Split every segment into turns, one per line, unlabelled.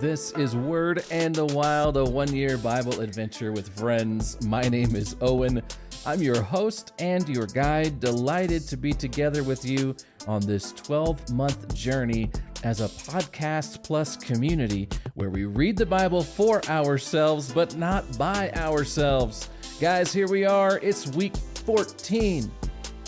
This is Word and the Wild, a one-year Bible adventure with friends. My name is Owen. I'm your host and your guide, delighted to be together with you on this 12-month journey as a podcast plus community where we read the Bible for ourselves, but not by ourselves. Guys, here we are. It's week 14.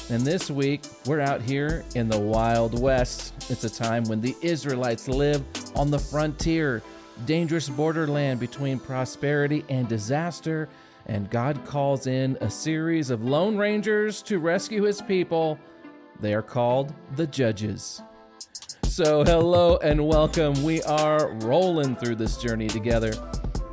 And this week, we're out here in the Wild West. It's a time when the Israelites live on the frontier, dangerous borderland between prosperity and disaster, and God calls in a series of lone rangers to rescue his people. They are called the Judges. So hello and welcome. We are rolling through this journey together.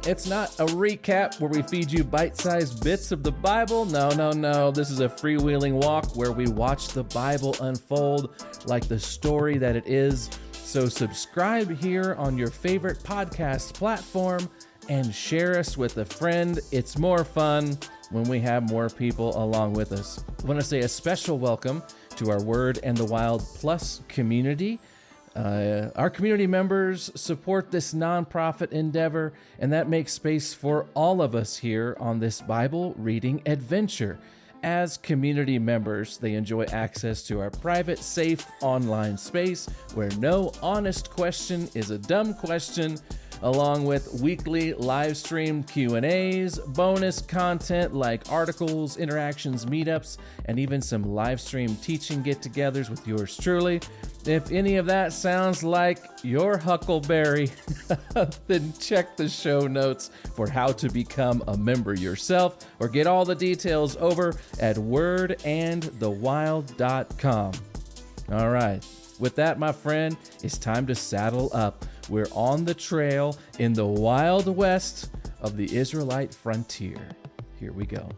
It's not a recap where we feed you bite-sized bits of the Bible. No. This is a freewheeling walk where we watch the Bible unfold like the story that it is. So subscribe here on your favorite podcast platform and share us with a friend. It's more fun when we have more people along with us. I want to say a special welcome to our Word and the Wild Plus community. Our community members support this nonprofit endeavor, and that makes space for all of us here on this Bible reading adventure. As community members, they enjoy access to our private, safe online space where no honest question is a dumb question, along with weekly live stream Q&As, bonus content like articles, interactions, meetups, and even some live stream teaching get-togethers with yours truly. If any of that sounds like your huckleberry, then check the show notes for how to become a member yourself or get all the details over at wordandthewild.com. All right. With that, my friend, it's time to saddle up. We're on the trail in the Wild West of the Israelite frontier. Here we go.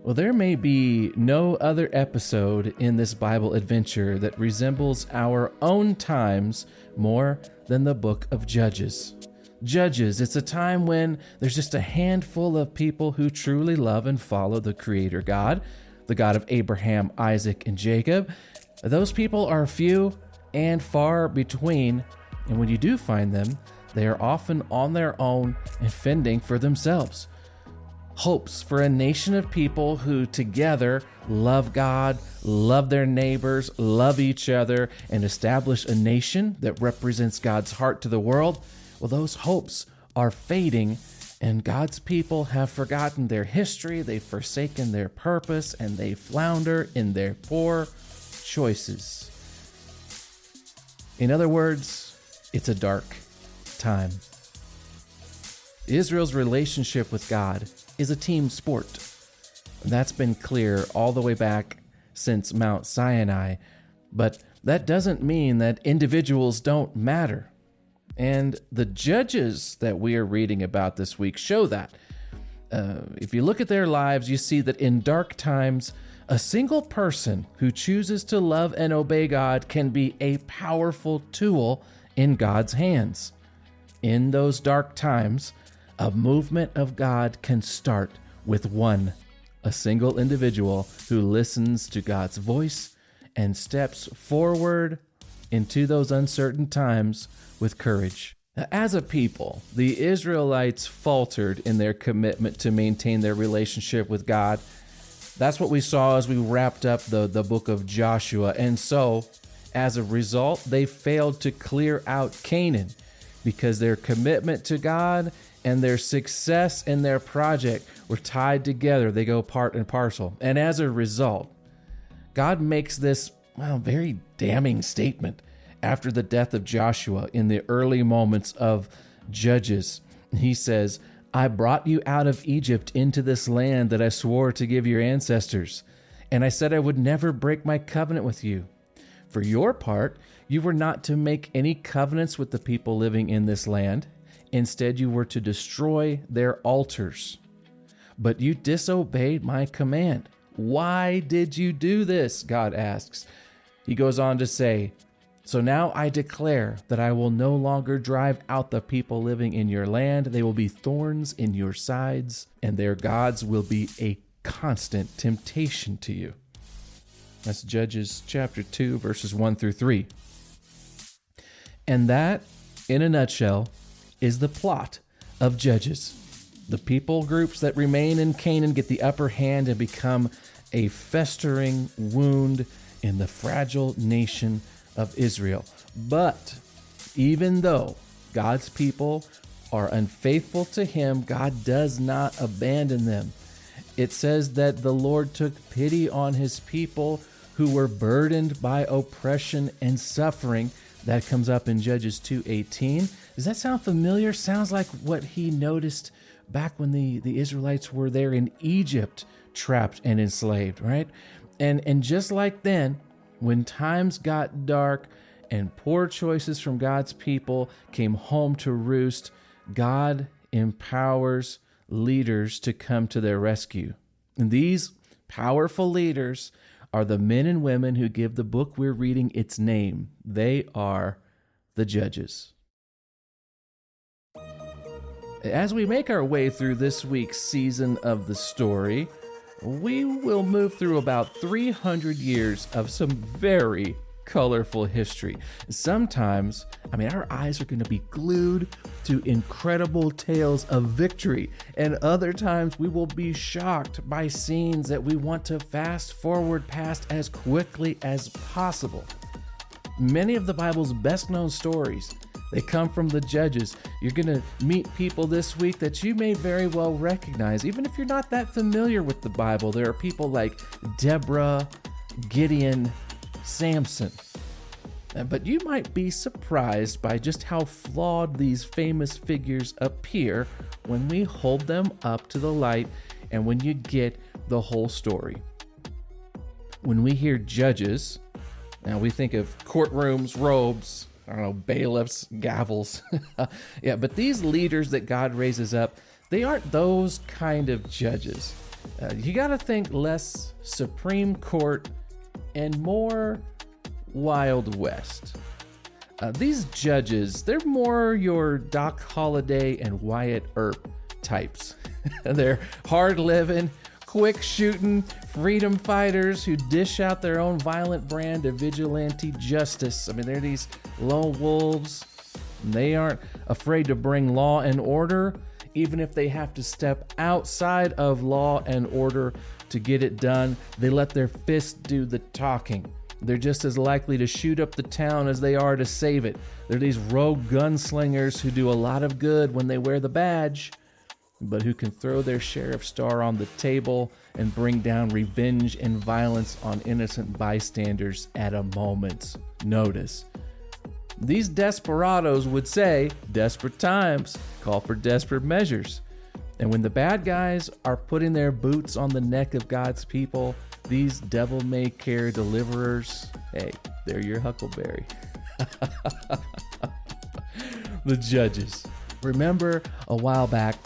Well, there may be no other episode in this Bible adventure that resembles our own times more than the book of Judges. Judges, it's a time when there's just a handful of people who truly love and follow the Creator God, the God of Abraham, Isaac, and Jacob. Those people are few and far between, and when you do find them, they are often on their own and fending for themselves. Hopes for a nation of people who together love God, love their neighbors, love each other, and establish a nation that represents God's heart to the world. Well, those hopes are fading, and God's people have forgotten their history, they've forsaken their purpose, and they flounder in their poor choices. In other words, it's a dark time. Israel's relationship with God is a team sport. That's been clear all the way back since Mount Sinai, but that doesn't mean that individuals don't matter. And the judges that we are reading about this week show that. If you look at their lives, you see that in dark times, a single person who chooses to love and obey God can be a powerful tool in God's hands. In those dark times, a movement of God can start with a single individual who listens to God's voice and steps forward into those uncertain times with courage. As a people, the Israelites faltered in their commitment to maintain their relationship with God. That's what we saw as we wrapped up the book of Joshua. And so, as a result, they failed to clear out Canaan because their commitment to God and their success in their project were tied together. They go part and parcel. And as a result, God makes this, very damning statement after the death of Joshua in the early moments of Judges. He says, I brought you out of Egypt into this land that I swore to give your ancestors. And I said I would never break my covenant with you. For your part, you were not to make any covenants with the people living in this land. Instead, you were to destroy their altars. But you disobeyed my command. Why did you do this? God asks. He goes on to say, so now I declare that I will no longer drive out the people living in your land. They will be thorns in your sides, and their gods will be a constant temptation to you. That's Judges chapter 2, verses 1 through 3. And that, in a nutshell, is the plot of Judges. The people groups that remain in Canaan get the upper hand and become a festering wound in the fragile nation of Israel. But even though God's people are unfaithful to him, God does not abandon them. It says that the Lord took pity on his people who were burdened by oppression and suffering. That comes up in Judges 2:18. Does that sound familiar? Sounds like what he noticed back when the Israelites were there in Egypt, trapped and enslaved, right? And just like then, when times got dark and poor choices from God's people came home to roost, God empowers leaders to come to their rescue. And these powerful leaders are the men and women who give the book we're reading its name. They are the Judges. As we make our way through this week's season of the story, we will move through about 300 years of some very colorful history. Sometimes, our eyes are going to be glued to incredible tales of victory, and other times we will be shocked by scenes that we want to fast forward past as quickly as possible. Many of the Bible's best-known stories, they come from the Judges. You're going to meet people this week that you may very well recognize. Even if you're not that familiar with the Bible, there are people like Deborah, Gideon, Samson. But you might be surprised by just how flawed these famous figures appear when we hold them up to the light and when you get the whole story. When we hear Judges, now we think of courtrooms, robes, bailiffs, gavels. Yeah, but these leaders that God raises up, they aren't those kind of judges. You got to think less Supreme Court and more Wild West. These judges, they're more your Doc Holliday and Wyatt Earp types. They're hard-living, quick-shooting freedom fighters who dish out their own violent brand of vigilante justice. They're these lone wolves. They aren't afraid to bring law and order, even if they have to step outside of law and order to get it done. They let their fists do the talking. They're just as likely to shoot up the town as they are to save it. They're these rogue gunslingers who do a lot of good when they wear the badge, but who can throw their sheriff's star on the table and bring down revenge and violence on innocent bystanders at a moment's notice. These desperados would say, desperate times call for desperate measures. And when the bad guys are putting their boots on the neck of God's people, these devil-may-care deliverers, hey, they're your huckleberry. The Judges. Remember a while back,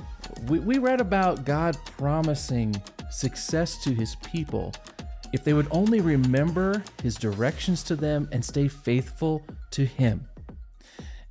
we read about God promising success to his people if they would only remember his directions to them and stay faithful to him.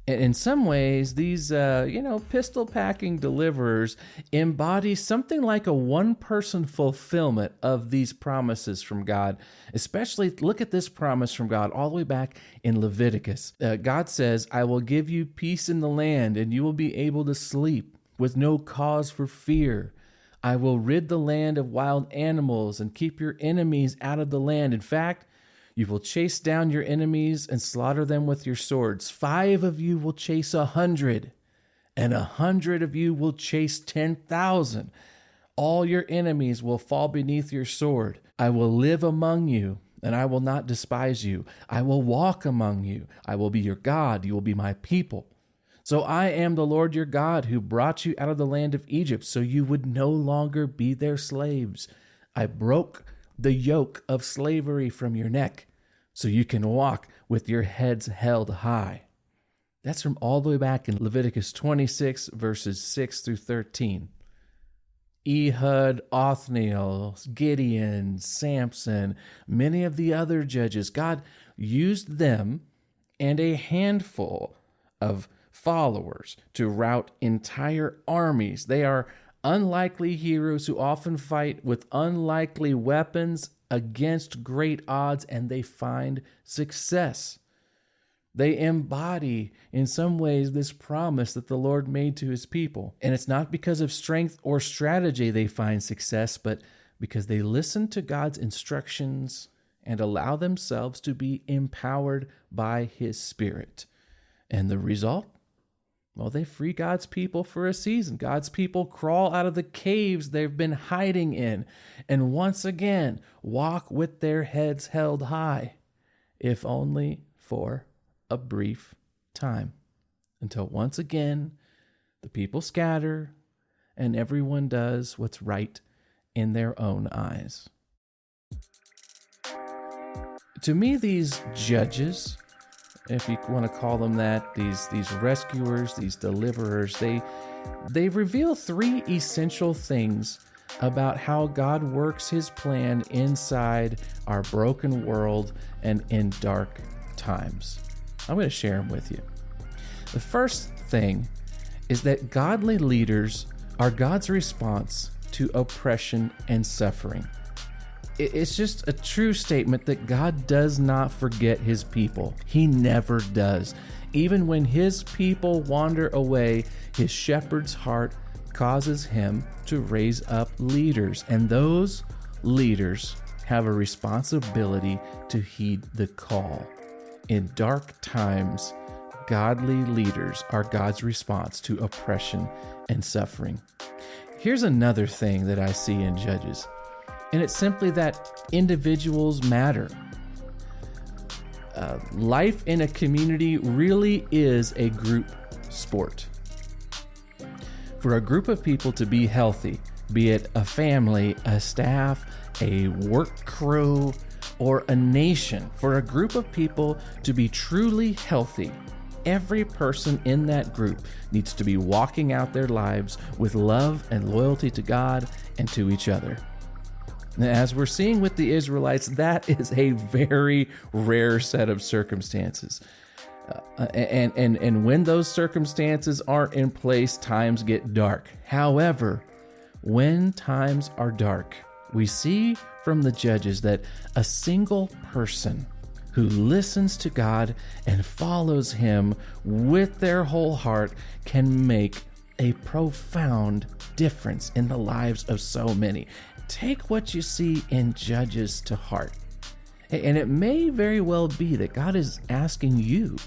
And in some ways, these, pistol-packing deliverers embody something like a one-person fulfillment of these promises from God. Especially, look at this promise from God all the way back in Leviticus. God says, I will give you peace in the land, and you will be able to sleep with no cause for fear. I will rid the land of wild animals and keep your enemies out of the land. In fact, you will chase down your enemies and slaughter them with your swords. 5 of you will chase 100, and 100 of you will chase 10,000. All your enemies will fall beneath your sword. I will live among you, and I will not despise you. I will walk among you. I will be your God. You will be my people. So I am the Lord your God who brought you out of the land of Egypt so you would no longer be their slaves. I broke the yoke of slavery from your neck so you can walk with your heads held high. That's from all the way back in Leviticus 26, verses 6 through 13. Ehud, Othniel, Gideon, Samson, many of the other judges, God used them and a handful of followers to rout entire armies. They are unlikely heroes who often fight with unlikely weapons against great odds, and they find success. They embody, in some ways, this promise that the Lord made to his people. And it's not because of strength or strategy they find success, but because they listen to God's instructions and allow themselves to be empowered by his Spirit. And the result? Well, they free God's people for a season. God's people crawl out of the caves they've been hiding in, and once again walk with their heads held high, if only for a brief time, until once again the people scatter and everyone does what's right in their own eyes. To me, these judges, if you want to call them that, these rescuers, these deliverers, they reveal three essential things about how God works his plan inside our broken world and in dark times. I'm going to share them with you. The first thing is that godly leaders are God's response to oppression and suffering. It's just a true statement that God does not forget his people. He never does. Even when his people wander away, his shepherd's heart causes him to raise up leaders, and those leaders have a responsibility to heed the call. In dark times, godly leaders are God's response to oppression and suffering. Here's another thing that I see in Judges, and it's simply that individuals matter. Life in a community really is a group sport. For a group of people to be healthy, be it a family, a staff, a work crew, or a nation, for a group of people to be truly healthy, every person in that group needs to be walking out their lives with love and loyalty to God and to each other. As we're seeing with the Israelites, that is a very rare set of circumstances. And when those circumstances aren't in place, times get dark. However, when times are dark, we see from the Judges that a single person who listens to God and follows him with their whole heart can make a profound difference in the lives of so many. Take what you see in Judges to heart. And it may very well be that God is asking you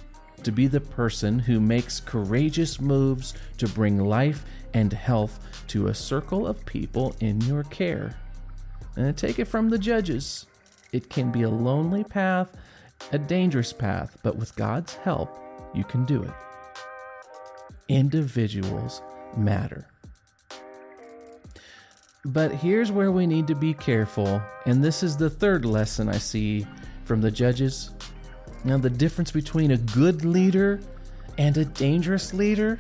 to be the person who makes courageous moves to bring life and health to a circle of people in your care. And take it from the Judges. It can be a lonely path, a dangerous path, but with God's help, you can do it. Individuals matter. But here's where we need to be careful, and this is the third lesson I see from the Judges. Now, the difference between a good leader and a dangerous leader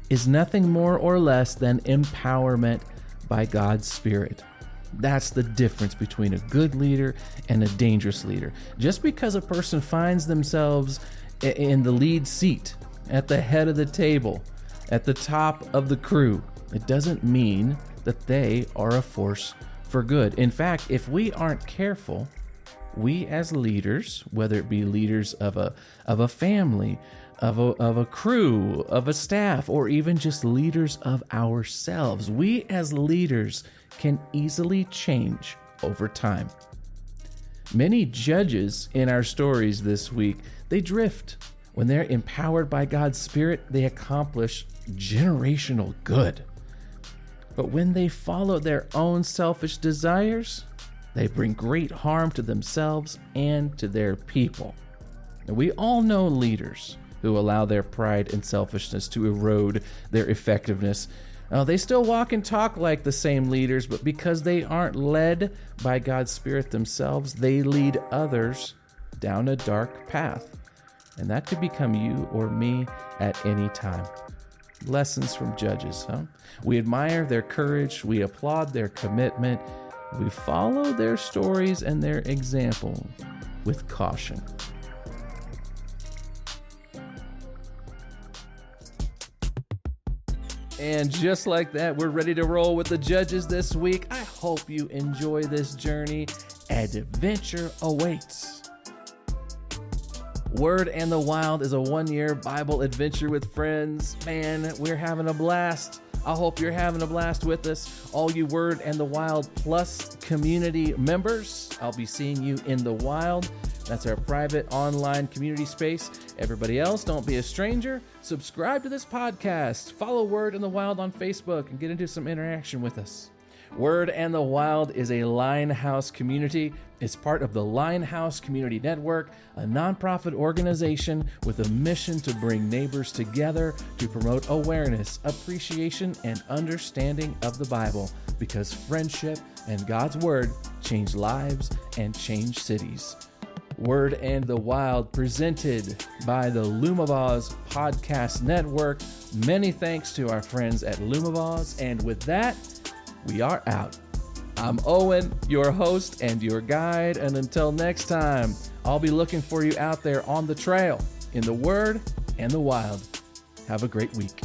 is nothing more or less than empowerment by God's Spirit. That's the difference between a good leader and a dangerous leader. Just because a person finds themselves in the lead seat, at the head of the table, at the top of the crew, it doesn't mean that they are a force for good. In fact, if we aren't careful, we as leaders, whether it be leaders of a family, of a crew, of a staff, or even just leaders of ourselves, we as leaders can easily change over time. Many judges in our stories this week, they drift. When they're empowered by God's Spirit, they accomplish generational good. But when they follow their own selfish desires, they bring great harm to themselves and to their people. And we all know leaders who allow their pride and selfishness to erode their effectiveness. They still walk and talk like the same leaders, but because they aren't led by God's Spirit themselves, they lead others down a dark path. And that could become you or me at any time. Lessons from Judges, huh? We admire their courage, we applaud their commitment, we follow their stories and their example with caution. And just like that, we're ready to roll with the Judges this week. I hope you enjoy this journey. adventure awaits. Word and the Wild is a one-year Bible adventure with friends. Man, we're having a blast. I hope you're having a blast with us. All you Word and the Wild Plus community members, I'll be seeing you in the wild. That's our private online community space. Everybody else, don't be a stranger. Subscribe to this podcast. Follow Word and the Wild on Facebook and get into some interaction with us. Word and the Wild is a Linehouse community. It's part of the Linehouse Community Network, a nonprofit organization with a mission to bring neighbors together to promote awareness, appreciation, and understanding of the Bible, because friendship and God's Word change lives and change cities. Word and the Wild, presented by the Lumavaz Podcast Network. Many thanks to our friends at Lumavaz, and with that, we are out. I'm Owen, your host and your guide, and until next time, I'll be looking for you out there on the trail, in the Word and the Wild. Have a great week.